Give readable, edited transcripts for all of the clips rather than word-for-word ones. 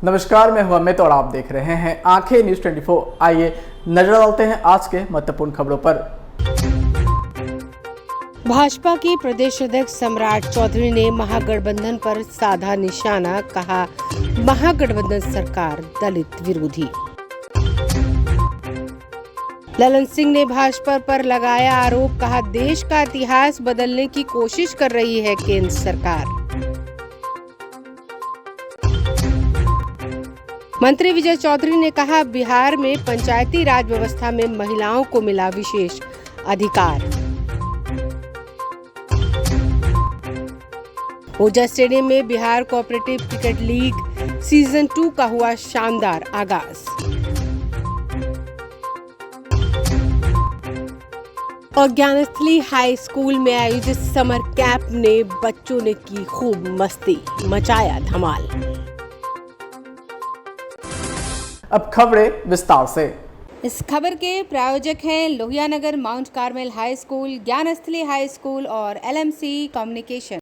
नमस्कार, मैं हूं अमित और आप देख रहे हैं आंखें न्यूज 24। आइए नजर डालते हैं आज के महत्वपूर्ण खबरों पर। भाजपा के प्रदेश अध्यक्ष सम्राट चौधरी ने महागठबंधन पर साधा निशाना, कहा महागठबंधन सरकार दलित विरोधी। ललन सिंह ने भाजपा पर लगाया आरोप, कहा देश का इतिहास बदलने की कोशिश कर रही है केंद्र सरकार। मंत्री विजय चौधरी ने कहा बिहार में पंचायती राज व्यवस्था में महिलाओं को मिला विशेष अधिकार। ऊर्जा स्टेडियम में Bihar cooperative cricket league season 2 का हुआ शानदार आगाज। और ज्ञानस्थली हाई स्कूल में आयोजित समर कैंप ने बच्चों ने की खूब मस्ती, मचाया धमाल। अब खबरें विस्तार से। इस खबर के प्रायोजक हैं Lohia Nagar mount Carmel high school, Gyansthali high school और LMC कम्युनिकेशन।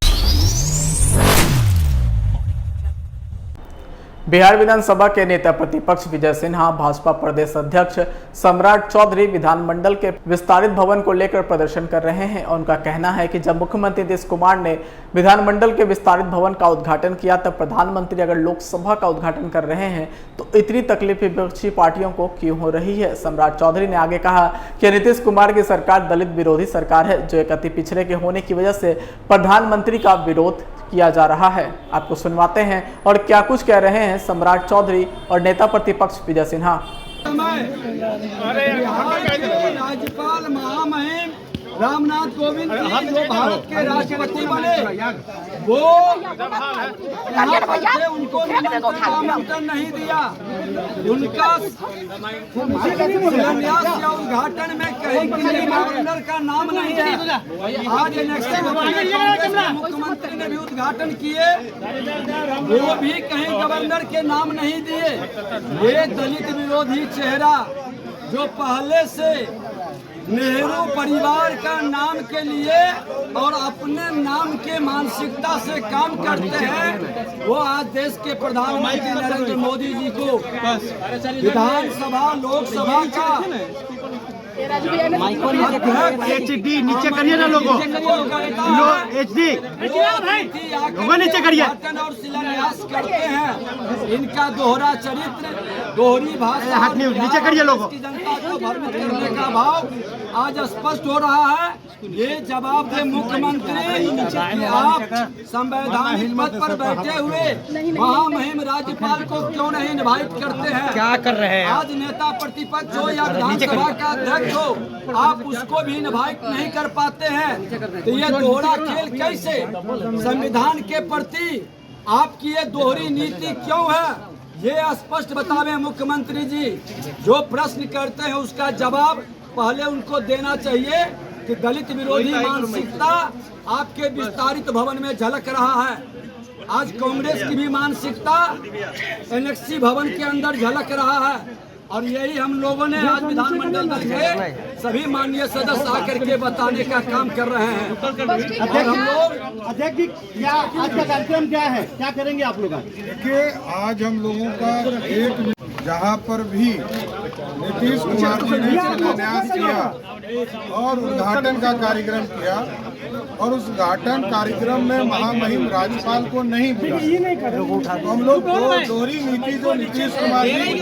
बिहार विधानसभा के नेता प्रतिपक्ष विजय सिन्हा भाजपा प्रदेश अध्यक्ष सम्राट चौधरी विधानमंडल के विस्तारित भवन को लेकर प्रदर्शन कर रहे हैं। और उनका कहना है कि जब मुख्यमंत्री नीतीश कुमार ने विधानमंडल के विस्तारित भवन का उद्घाटन किया, तब प्रधानमंत्री अगर लोकसभा का उद्घाटन कर रहे हैं तो इतनी तकलीफ विपक्षी पार्टियों को क्यों हो रही है। सम्राट चौधरी ने आगे कहा कि नीतीश कुमार की सरकार दलित विरोधी सरकार है, जो एक अति पिछड़े के होने की वजह से प्रधानमंत्री का विरोध किया जा रहा है। आपको सुनवाते हैं और क्या कुछ कह रहे हैं सम्राट चौधरी और नेता प्रतिपक्ष विजय सिन्हा। राज्यपाल महामहिम रामनाथ कोविंद जी जो भारत के राष्ट्रपति बने, वो उनको आमंत्रण नहीं दिया। उनका शिलान्यास या उद्घाटन में कहीं किसी गवर्नर का नाम नहीं है। आज मुख्यमंत्री ने भी उद्घाटन किए, वो भी कहीं गवर्नर के नाम नहीं दिए। ये दलित विरोधी चेहरा जो पहले से नेहरू परिवार का नाम के लिए और अपने नाम के मानसिकता से काम करते हैं, वो आज देश के प्रधानमंत्री नरेंद्र मोदी जी को विधानसभा लोकसभा का HD नीचे करिए ना लोगों, HD नीचे करिए। और शिलान्यास करते हैं। इनका दोहरा चरित्र, दोहरी भाषा, नीचे करिए लोगों की जनता को भ्रमित करने का भाव आज स्पष्ट हो रहा है। ये जवाब दे मुख्यमंत्री, आप संवैधानिक पद पर बैठे हुए महामहिम राज्यपाल को क्यों नहीं इनवाइट करते हैं? क्या कर रहे हैं? आज नेता प्रतिपक्ष हो या विधानसभा का अध्यक्ष हो, आप उसको भी इनवाइट नहीं कर पाते हैं। तो ये दोहरा खेल कैसे? संविधान के प्रति आपकी ये दोहरी नीति क्यों है, ये स्पष्ट बतावे मुख्यमंत्री जी। जो प्रश्न करते हैं उसका जवाब पहले उनको देना चाहिए कि दलित विरोधी मानसिकता आपके विस्तारित भवन में झलक रहा है। आज कांग्रेस की भी मानसिकता NXC भवन के अंदर झलक रहा है। और यही हम लोगों ने आज विधानमंडल दल के सभी माननीय सदस्य आकर के बताने का काम कर रहे हैं। और हम लोग अध्यक्ष जी, क्या आज का कार्यक्रम क्या है, क्या करेंगे आप लोग? देखिए, आज हम लोगों का एक जहाँ पर भी नीतीश कुमार जी ने शिलान्यास किया और उद्घाटन का कार्यक्रम किया, और उस उद्घाटन कार्यक्रम में महामहिम राज्यपाल को नहीं बुलाया, हम लोग दोहरी नीति जो नीतीश कुमार जी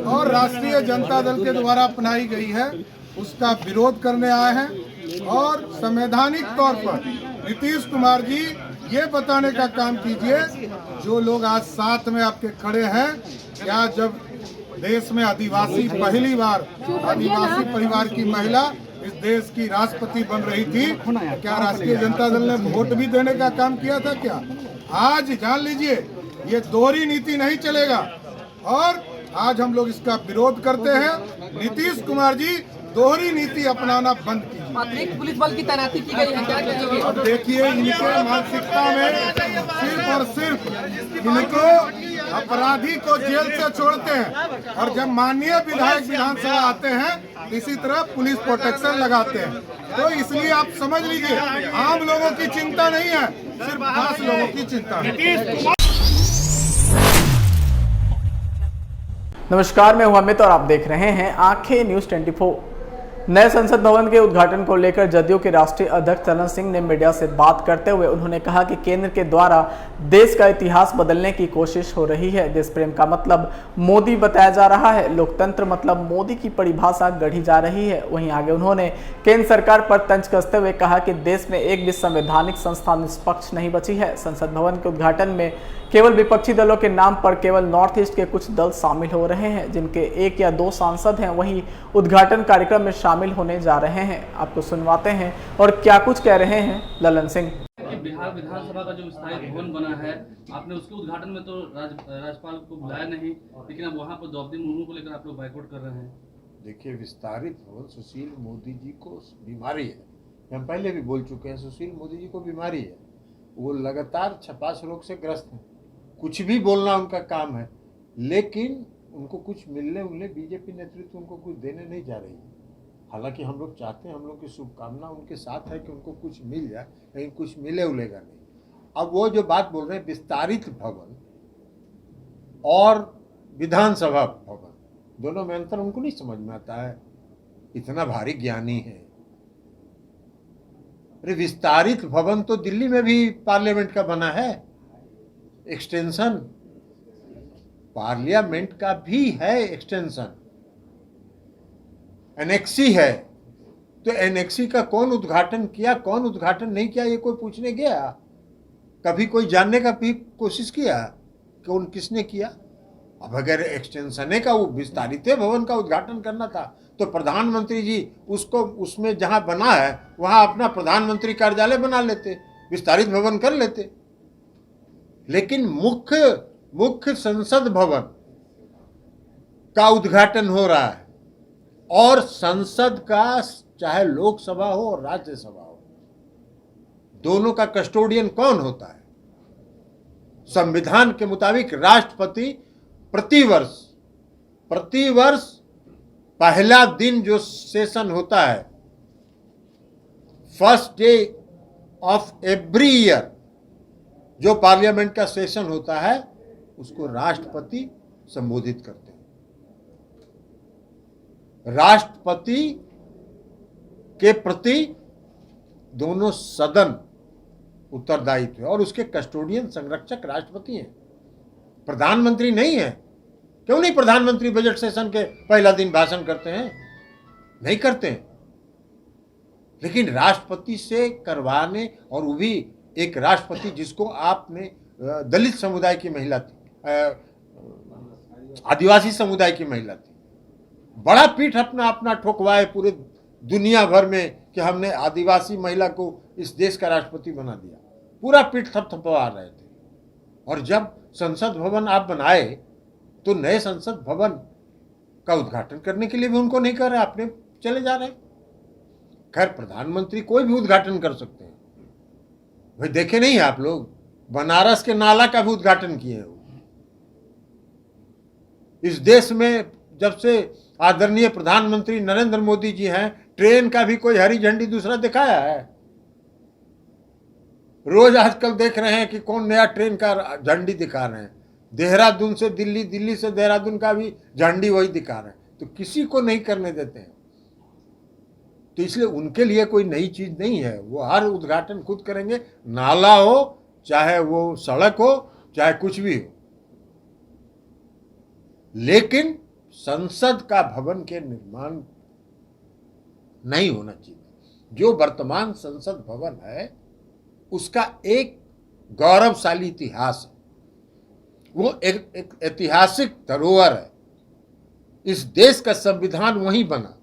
और राष्ट्रीय जनता दल के द्वारा अपनाई गई है उसका विरोध करने आए हैं। और संवैधानिक तौर पर नीतीश कुमार जी ये बताने का काम कीजिए, जो लोग आज साथ में आपके खड़े हैं, क्या जब देश में आदिवासी पहली बार आदिवासी परिवार की महिला इस देश की राष्ट्रपति बन रही थी, क्या राष्ट्रीय जनता दल ने वोट भी देने का काम किया था? क्या? आज जान लीजिए, ये दोहरी नीति नहीं चलेगा और आज हम लोग इसका विरोध करते हैं। नीतीश कुमार जी दोहरी नीति अपनाना बंद कीजिए। अतिरिक्त पुलिस बल की तैनाती की गई है, क्या कहेंगे? अब देखिए, इनके मानसिकता में सिर्फ और सिर्फ इनको अपराधी को जेल से छोड़ते हैं, और जब माननीय विधायक विधानसभा आते हैं इसी तरह पुलिस प्रोटेक्शन लगाते हैं। तो इसलिए आप समझ लीजिए, आम लोगों की चिंता नहीं है, सिर्फ खास लोगों की चिंता है। नमस्कार, मैं हूं अमित और आप देख रहे हैं आंखें न्यूज 24। नए संसद भवन के उद्घाटन को लेकर जदयू के राष्ट्रीय अध्यक्ष ललन सिंह ने मीडिया से बात करते हुए उन्होंने कहा कि केंद्र के द्वारा देश का इतिहास बदलने की कोशिश हो रही है। देश प्रेम का मतलब मोदी बताया जा रहा है, लोकतंत्र मतलब मोदी की परिभाषा गढ़ी जा रही है। वहीं आगे उन्होंने केंद्र सरकार पर तंज कसते हुए कहा कि देश में एक भी संवैधानिक संस्था निष्पक्ष नहीं बची है। संसद भवन के उद्घाटन में केवल विपक्षी दलों के नाम पर केवल नॉर्थ ईस्ट के कुछ दल शामिल हो रहे हैं, जिनके 1 या 2 सांसद हैं। वहीं उद्घाटन कार्यक्रम में शामिल होने जा रहे हैं। आपको सुनवाते हैं और क्या कुछ कह रहे हैं ललन सिंह। बिहार विधानसभा का जो विस्तारित भवन बना है, आपने उसके उद्घाटन में तो राज्यपाल को बुलाया नहीं, लेकिन अब वहाँ पर द्रौपदी मुर्मू को लेकर आप लोग बाइकआउट कर रहे हैं। देखिए, विस्तारित भवन सुशील मोदी जी को बीमारी है, हम पहले भी बोल चुके हैं। सुशील मोदी जी को बीमारी है, वो लगातार छपास रोग से ग्रस्त हैं। कुछ भी बोलना उनका काम है, लेकिन उनको कुछ मिलने बीजेपी नेतृत्व उनको कुछ देने नहीं जा रही है। हालांकि हम लोग चाहते हैं, हम लोग की शुभकामना उनके साथ है कि उनको कुछ मिल जाए, लेकिन कुछ मिलेगा नहीं। अब वो जो बात बोल रहे हैं विस्तारित भवन और विधानसभा भवन, दोनों में अंतर उनको नहीं समझ में आता है। इतना भारी ज्ञानी है। अरे विस्तारित भवन तो दिल्ली में भी पार्लियामेंट का बना है, एक्सटेंशन पार्लियामेंट का भी है, एक्सटेंशन एनेक्सी है। तो एनेक्सी का कौन उद्घाटन किया, कौन उद्घाटन नहीं किया, ये कोई पूछने गया? कभी कोई जानने का भी कोशिश किया कौन किसने किया? अब अगर एक्सटेंशन का वो विस्तारित भवन का उद्घाटन करना था तो प्रधानमंत्री जी उसको उसमें जहां बना है वहां अपना प्रधानमंत्री कार्यालय बना लेते, विस्तारित भवन कर लेते। लेकिन मुख्य संसद भवन का उद्घाटन हो रहा है, और संसद का चाहे लोकसभा हो और राज्यसभा हो, दोनों का कस्टोडियन कौन होता है? संविधान के मुताबिक राष्ट्रपति प्रतिवर्ष पहला दिन जो सेशन होता है, first day of every year जो पार्लियामेंट का सेशन होता है, उसको राष्ट्रपति संबोधित करते हैं। राष्ट्रपति के प्रति दोनों सदन उत्तरदायित्व है, और उसके कस्टोडियन संरक्षक राष्ट्रपति हैं, प्रधानमंत्री नहीं है। क्यों नहीं प्रधानमंत्री बजट सेशन के पहला दिन भाषण करते हैं? नहीं करते हैं। लेकिन राष्ट्रपति से करवाने, और वो भी एक राष्ट्रपति जिसको आपने दलित समुदाय की महिला थी, आदिवासी समुदाय की महिला थी, बड़ा पीठ अपना ठोकवाए पूरे दुनिया भर में कि हमने आदिवासी महिला को इस देश का राष्ट्रपति बना दिया। पूरा पीठ थपथपा रहे थे। और जब संसद भवन आप बनाए तो नए संसद भवन का उद्घाटन करने के लिए भी उनको नहीं कर रहे, अपने चले जा रहे। खैर, प्रधानमंत्री कोई भी उद्घाटन कर सकते हैं। भाई देखे नहीं आप लोग, बनारस के नाला का भी उद्घाटन किए हैं। इस देश में जब से आदरणीय प्रधानमंत्री नरेंद्र मोदी जी हैं, ट्रेन का भी कोई हरी झंडी दूसरा दिखाया है? रोज आजकल देख रहे हैं कि कौन नया ट्रेन का झंडी दिखा रहे हैं। देहरादून से दिल्ली, दिल्ली से देहरादून का भी झंडी वही दिखा रहे हैं। तो किसी को नहीं करने देते हैं। तो इसलिए उनके लिए कोई नई चीज नहीं है, वो हर उद्घाटन खुद करेंगे, नाला हो, चाहे वो सड़क हो, चाहे कुछ भी हो। लेकिन संसद का भवन के निर्माण नहीं होना चाहिए। जो वर्तमान संसद भवन है उसका एक गौरवशाली इतिहास है, वो एक ऐतिहासिक धरोहर है। इस देश का संविधान वहीं बना,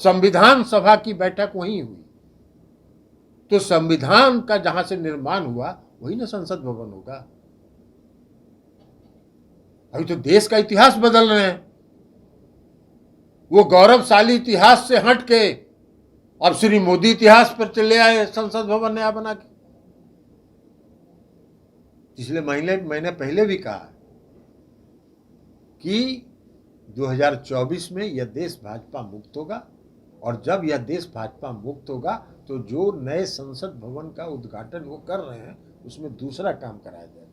संविधान सभा की बैठक वहीं हुई। तो संविधान का जहां से निर्माण हुआ वही ना संसद भवन होगा। अभी तो देश का इतिहास बदल रहे हैं। वो गौरवशाली इतिहास से हट के अब श्री मोदी इतिहास पर चले आए, संसद भवन नया बना के। इसलिए मैंने पहले भी कहा कि 2024 में यह देश भाजपा मुक्त होगा, और जब यह देश भाजपा मुक्त होगा तो जो नए संसद भवन का उद्घाटन वो कर रहे हैं उसमें दूसरा काम कराया जाएगा।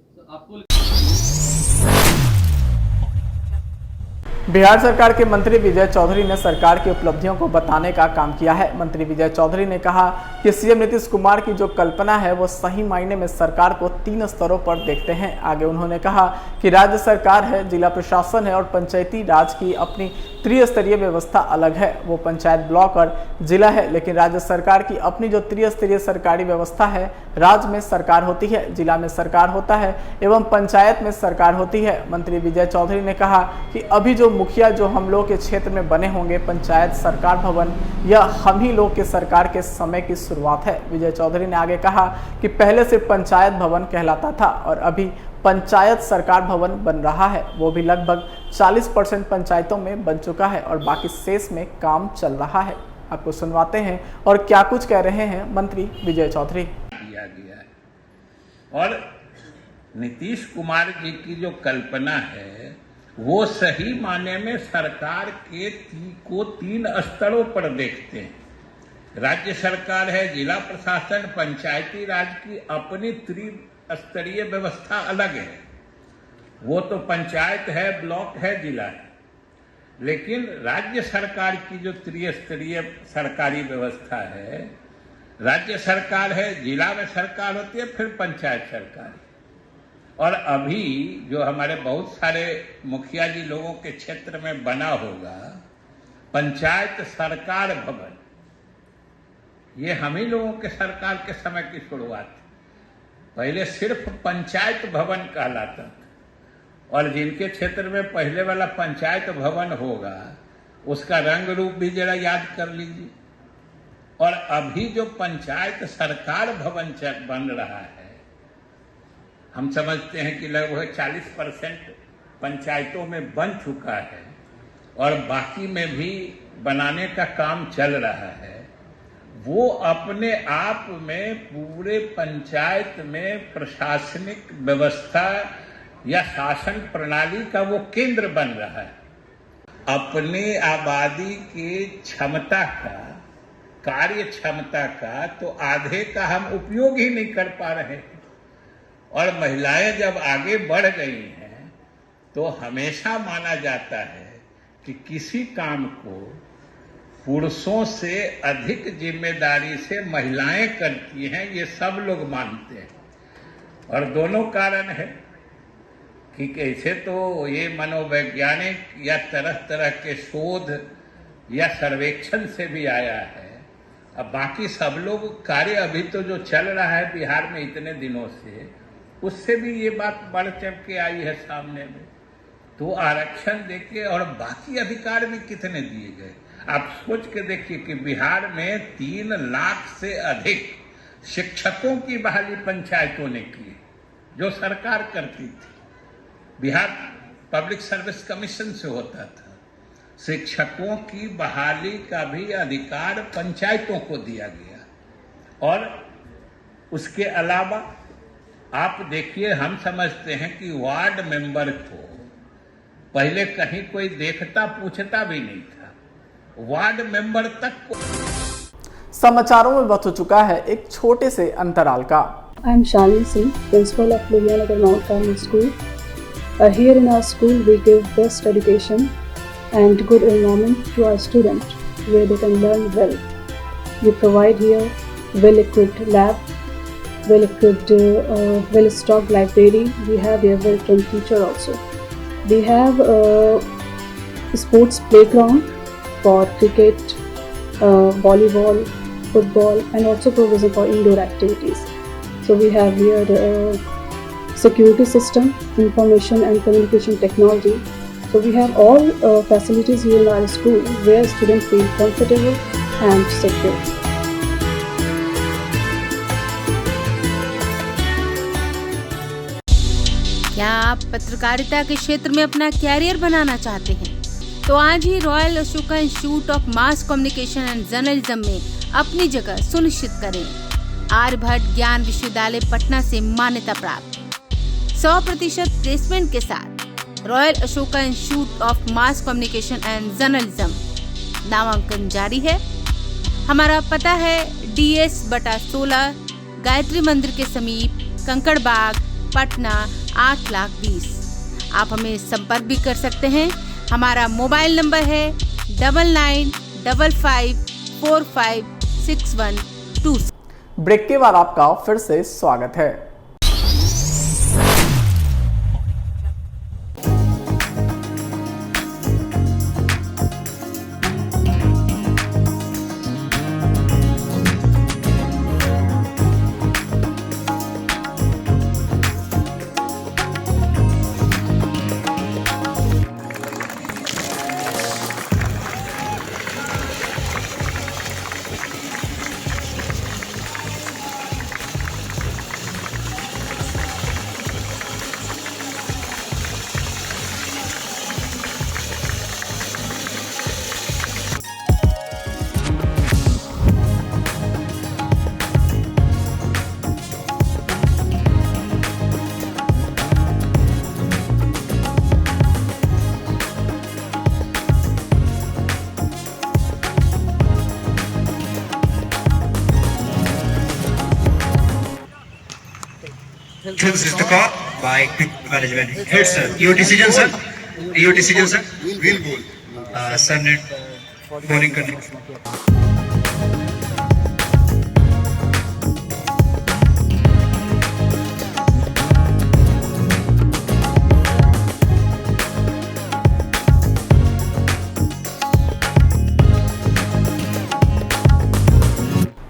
बिहार सरकार के मंत्री विजय चौधरी ने सरकार की उपलब्धियों को बताने का काम किया है। मंत्री विजय चौधरी ने कहा कि सीएम नीतीश कुमार की जो कल्पना है वो सही मायने में सरकार को 3 स्तरों पर देखते हैं। आगे उन्होंने कहा कि राज्य सरकार है, जिला प्रशासन है और पंचायती राज की अपनी त्रिस्तरीय व्यवस्था अलग है। वो पंचायत, ब्लॉक और जिला है, लेकिन राज्य सरकार की अपनी जो त्रिस्तरीय सरकारी व्यवस्था है, राज्य में सरकार होती है, जिला में सरकार होता है एवं पंचायत में सरकार होती है। मंत्री विजय चौधरी ने कहा कि अभी जो मुखिया जो हम लोग के क्षेत्र में बने होंगे, पंचायत सरकार भवन यह हम ही लोग के सरकार के समय की शुरुआत है। विजय चौधरी ने आगे कहा कि पहले सिर्फ पंचायत भवन कहलाता था और अभी पंचायत सरकार भवन बन रहा है। वो भी लगभग 40% पंचायतों में बन चुका है और बाकी शेष में काम चल रहा है। आपको सुनवाते हैं और क्या कुछ कह रहे हैं मंत्री विजय चौधरी। किया गया है और नीतीश कुमार जी की जो कल्पना है वो सही माने में सरकार को 3 स्तरों पर देखते हैं। राज्य सरकार है, जिला प्रशासन, पंचायती राज की अपनी त्रिस्तरीय व्यवस्था अलग है। वो तो पंचायत है, ब्लॉक है, जिला है। लेकिन राज्य सरकार की जो त्रिस्तरीय सरकारी व्यवस्था है, राज्य सरकार है, जिला में सरकार होती है, फिर पंचायत सरकार। और अभी जो हमारे बहुत सारे मुखिया जी लोगों के क्षेत्र में बना होगा पंचायत सरकार भवन, ये हम ही लोगों के सरकार के समय की शुरुआत थी। पहले सिर्फ पंचायत भवन कहलाता था और जिनके क्षेत्र में पहले वाला पंचायत भवन होगा उसका रंग रूप भी जरा याद कर लीजिए। और अभी जो पंचायत सरकार भवन बन रहा है, हम समझते हैं कि लगभग 40% पंचायतों में बन चुका है और बाकी में भी बनाने का काम चल रहा है। वो अपने आप में पूरे पंचायत में प्रशासनिक व्यवस्था या शासन प्रणाली का वो केंद्र बन रहा है। अपने आबादी की क्षमता का, कार्य क्षमता का तो आधे का हम उपयोग ही नहीं कर पा रहे हैं। और महिलाएं जब आगे बढ़ गई हैं तो हमेशा माना जाता है कि किसी काम को पुरुषों से अधिक जिम्मेदारी से महिलाएं करती हैं, ये सब लोग मानते हैं। और दोनों कारण है कि कैसे तो ये मनोवैज्ञानिक या तरह तरह के शोध या सर्वेक्षण से भी आया है। अब बाकी सब लोग कार्य अभी तो जो चल रहा है बिहार में इतने दिनों से, उससे भी ये बात बढ़ चढ़ के आई है सामने में। तो आरक्षण देके और बाकी अधिकार भी कितने दिए गए। आप सोच के देखिए कि बिहार में 3 लाख से अधिक शिक्षकों की बहाली पंचायतों ने की, जो सरकार करती थी। बिहार पब्लिक सर्विस कमीशन से होता था। शिक्षकों की बहाली का भी अधिकार पंचायतों को दिया गया। और उसके अलावा आप देखिए, हम समझते हैं कि वार्ड मेंबर को पहले कहीं कोई देखता पूछता भी नहीं था, वार्ड मेंबर तक को। समाचारों में वक्त हो चुका है एक छोटे से अंतराल का। I am Shalini Singh, principal of Lohiyanagar Mount Carmel School. Here in our school we give best education and good environment to our students where they can learn well. We provide here well-equipped lab, well-equipped, well-stocked library. We have here well-trained teacher also. We have a sports playground for cricket, volleyball, football, and also provision for indoor activities. So we have here security system, information and communication technology. So we have all facilities here in our school where students feel comfortable and secure. क्या आप पत्रकारिता के क्षेत्र में अपना career बनाना चाहते हैं? तो आज ही royal Ashoka institute of mass communication and journalism में अपनी जगह सुनिश्चित करें। आर्यभट्ट ज्ञान विश्वविद्यालय पटना से मान्यता प्राप्त 100% प्लेसमेंट के साथ royal Ashoka institute of mass communication and journalism नामांकन जारी है। हमारा पता है DS/16 गायत्री मंदिर के समीप, कंकड़बाग, पटना 8,20,000। आप हमें संपर्क भी कर सकते हैं हमारा मोबाइल नंबर है 9955456126। ब्रेक के बाद आपका फिर से स्वागत है। This is the call by quick management. Here, sir. Your decision, sir. Your decision, sir. Will bowl. Sir, net bowling करने.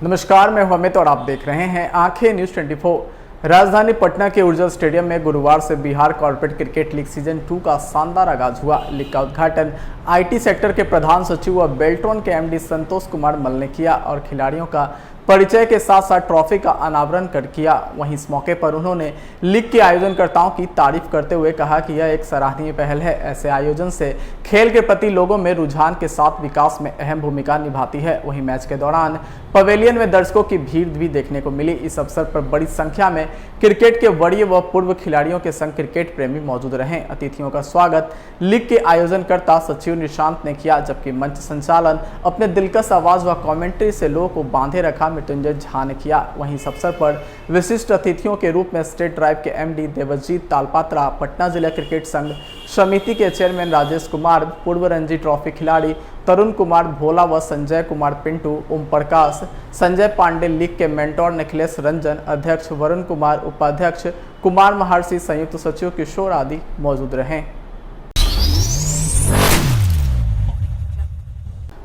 नमस्कार, मैं हूं अमित और आप देख रहे हैं आंखें न्यूज 24। राजधानी पटना के ऊर्जा स्टेडियम में गुरुवार से Bihar corporate cricket league season 2 का शानदार आगाज हुआ। लीग का उद्घाटन आईटी सेक्टर के प्रधान सचिव व बेल्ट्रॉन के एमडी संतोष कुमार मल ने किया और खिलाड़ियों का परिचय के साथ साथ ट्रॉफी का अनावरण कर किया। वहीं इस मौके पर उन्होंने लीग के आयोजनकर्ताओं की तारीफ करते हुए कहा कि यह एक सराहनीय पहल है। ऐसे आयोजन से खेल के प्रति लोगों में रुझान के साथ विकास में अहम भूमिका निभाती है। वहीं मैच के दौरान पवेलियन में दर्शकों की भीड़ भी देखने को मिली। इस अवसर पर बड़ी संख्या में क्रिकेट के वरीय व पूर्व खिलाड़ियों के संग क्रिकेट प्रेमी मौजूद रहे। अतिथियों का स्वागत लीग के आयोजनकर्ता सचिव निशांत ने किया, जबकि मंच संचालन अपने दिलकश आवाज व कमेंट्री से लोगों को बांधे रखा मृत्युंजय झा ने किया। वहीं इस अवसर पर विशिष्ट अतिथियों के रूप में स्टेट ड्राइव के एमडी देवजीत तालपात्रा, पटना जिला क्रिकेट संघ समिति के चेयरमैन राजेश कुमार, पूर्व रणजी ट्रॉफी खिलाड़ी तरुण कुमार भोला व संजय कुमार पिंटू, ओम प्रकाश, संजय पांडे, लीग के मेंटोर निखिलेश रंजन, अध्यक्ष वरुण कुमार, उपाध्यक्ष कुमार महर्षि, संयुक्त सचिव किशोर आदि मौजूद रहे।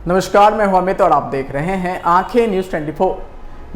नमस्कार, मैं हूं अमित और आप देख रहे हैं आंखें news 24।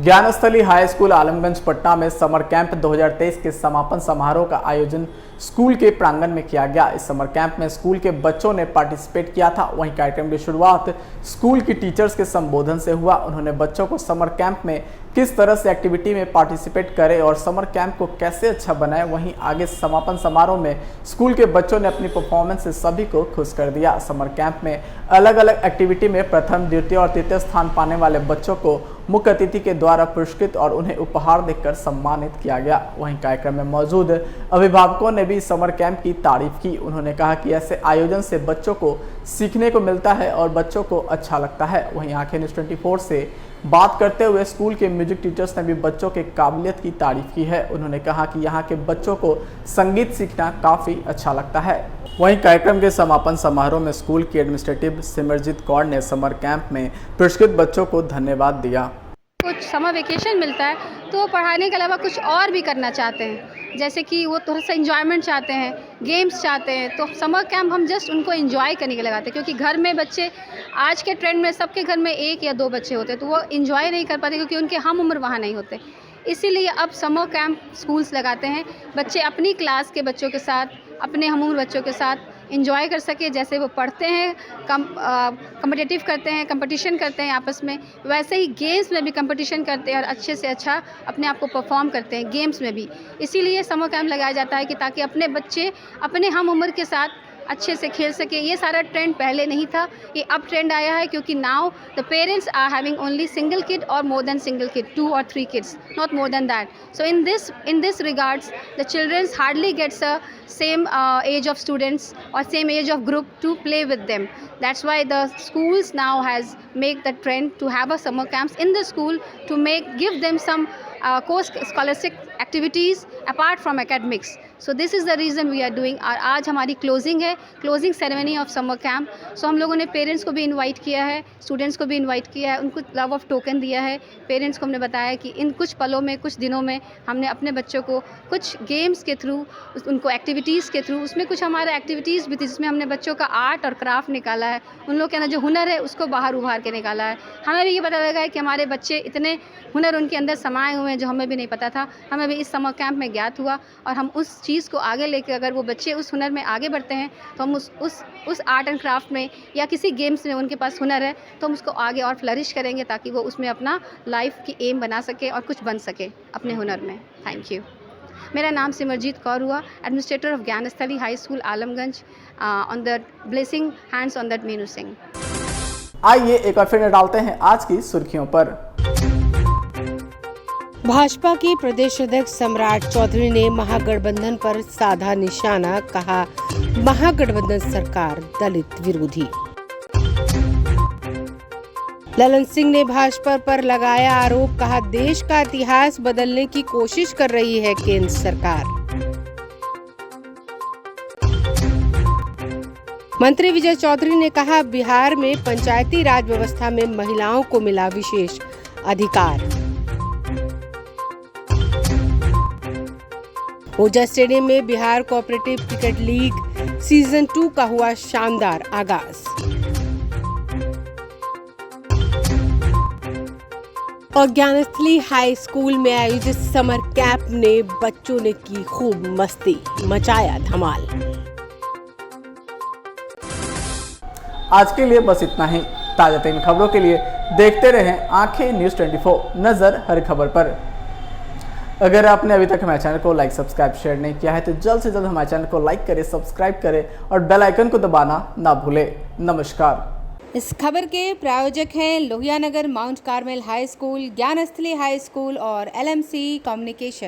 Gyansthali high school Alamganj Patna में समर कैंप 2023 के समापन समारोह का आयोजन स्कूल के प्रांगण में किया गया। इस समर कैंप में स्कूल के बच्चों ने पार्टिसिपेट किया था। वहीं कार्यक्रम की शुरुआत स्कूल की टीचर्स के संबोधन से हुआ। उन्होंने बच्चों को समर कैंप में किस तरह से एक्टिविटी में पार्टिसिपेट करें और समर कैंप को कैसे अच्छा बनाए। वहीं आगे समापन समारोह में स्कूल के बच्चों ने अपनी परफॉर्मेंस से सभी को खुश कर दिया। समर कैंप में अलग अलग एक्टिविटी में प्रथम, द्वितीय और तृतीय स्थान पाने वाले बच्चों को मुख्य अतिथि के द्वारा पुरस्कृत और उन्हें उपहार देकर सम्मानित किया गया। वहीं कार्यक्रम में मौजूद अभिभावकों ने भी समर कैंप की तारीफ की। उन्होंने कहा कि ऐसे आयोजन से बच्चों को सीखने को मिलता है और बच्चों को अच्छा लगता है। वहीं आंखें न्यूज 24 से बात करते हुए स्कूल के म्यूजिक टीचर्स ने भी बच्चों के काबिलियत की तारीफ की है। उन्होंने कहा कि यहाँ के बच्चों को संगीत सीखना काफ़ी अच्छा लगता है। वहीं कार्यक्रम के समापन समारोह में स्कूल की एडमिनिस्ट्रेटिव सिमरजीत कौर ने समर कैंप में पुरस्कृत बच्चों को धन्यवाद दिया। कुछ समर वेकेशन मिलता है तो पढ़ाने के अलावा कुछ और भी करना चाहते हैं, जैसे कि वो थोड़ा सा एंजॉयमेंट चाहते हैं, गेम्स चाहते हैं, तो समर कैंप हम जस्ट उनको एंजॉय करने के लगाते हैं। क्योंकि घर में बच्चे आज के ट्रेंड में सबके घर में 1 या 2 बच्चे होते हैं, तो वो एंजॉय नहीं कर पाते क्योंकि उनके हम उम्र वहाँ नहीं होते। इसीलिए अब समर कैंप स्कूल्स लगाते हैं, बच्चे अपनी क्लास के बच्चों के साथ, अपने हम उम्र बच्चों के साथ एंजॉय कर सके। जैसे वो पढ़ते हैं, कम्पिटिटिव करते हैं, कंपटीशन करते हैं आपस में, वैसे ही गेम्स में भी कंपटीशन करते हैं और अच्छे से अच्छा अपने आप को परफॉर्म करते हैं गेम्स में भी। इसीलिए समर कैंप लगाया जाता है कि ताकि अपने बच्चे अपने हम उम्र के साथ अच्छे से खेल सके। ये सारा ट्रेंड पहले नहीं था, ये अब ट्रेंड आया है क्योंकि now the parents are having only single kid और more than single kid, 2 or 3 kids, not more than that. So in this regards, the children hardly gets a same age of students or same age of group to play with them. That's why the schools now has make the trend to have a summer camps in the school to give them some course scholastic activities apart from academics. So this is the reason we are doing. और आज हमारी closing है, closing ceremony of summer camp. So हम लोगों ने parents को भी invite किया है, स्टूडेंट्स को भी इनवाइट किया है, उनको लव ऑफ टोकन दिया है। पेरेंट्स को हमने बताया कि इन कुछ पलों में, कुछ दिनों में हमने अपने बच्चों को कुछ गेम्स के थ्रू, उनको एक्टिविटीज़ के थ्रू, उसमें कुछ हमारा एक्टिविटीज़ भी थी जिसमें हमने बच्चों का आर्ट और क्राफ्ट निकाला है, उन लोग के अंदर जो हुनर है उसको बाहर उभार के निकाला है। हमें भी ये पता लगा है कि हमारे बच्चे इतने हुनर उनके अंदर समाये हुए हैं जो हमें भी नहीं पता था। हमें भी इस समर कैंप में ज्ञात हुआ और हम उस चीज़ को आगे लेकर, अगर वो बच्चे उस हुनर में आगे बढ़ते हैं तो हम उस आर्ट एंड क्राफ्ट में या किसी गेम्स में उनके पास हुनर है तो हम उसको आगे और फ्लरिश करेंगे ताकि वो उसमें अपना लाइफ की एम बना सके और कुछ बन सके अपने हुनर में। Thank you. मेरा नाम सिमरजीत कौर हुआ, administrator of Gyansthali high school Alamganj, on the blessing hands on that Meenu Singh. आइए एक बार फिर डालते हैं आज की सुर्खियों पर। भाजपा के प्रदेश अध्यक्ष सम्राट चौधरी ने महागठबंधन पर साधा निशाना, कहा महागठबंधन सरकार दलित विरोधी। ललन सिंह ने भाजपा पर लगाया आरोप, कहा देश का इतिहास बदलने की कोशिश कर रही है केंद्र सरकार। मंत्री विजय चौधरी ने कहा बिहार में पंचायती राज व्यवस्था में महिलाओं को मिला विशेष अधिकार। ओजा स्टेडियम में Bihar cooperative cricket league season 2 का हुआ शानदार आगाज। और ज्ञानस्थली हाई स्कूल में आयोजित समर कैंप ने बच्चों ने की खूब मस्ती, मचाया धमाल। आज के लिए बस इतना ही। ताजा तरीन खबरों के लिए देखते रहें आंखें न्यूज़ 24, नजर हर खबर पर। अगर आपने अभी तक हमारे चैनल को लाइक, सब्सक्राइब, शेयर नहीं किया है तो जल्द से जल्द हमारे चैनल को लाइक करें, सब्सक्राइब करें और बेल आइकन को दबाना ना भूलें। नमस्कार। इस खबर के प्रायोजक हैं Lohia Nagar mount Carmel high school, Gyansthali high school और LMC कम्युनिकेशन।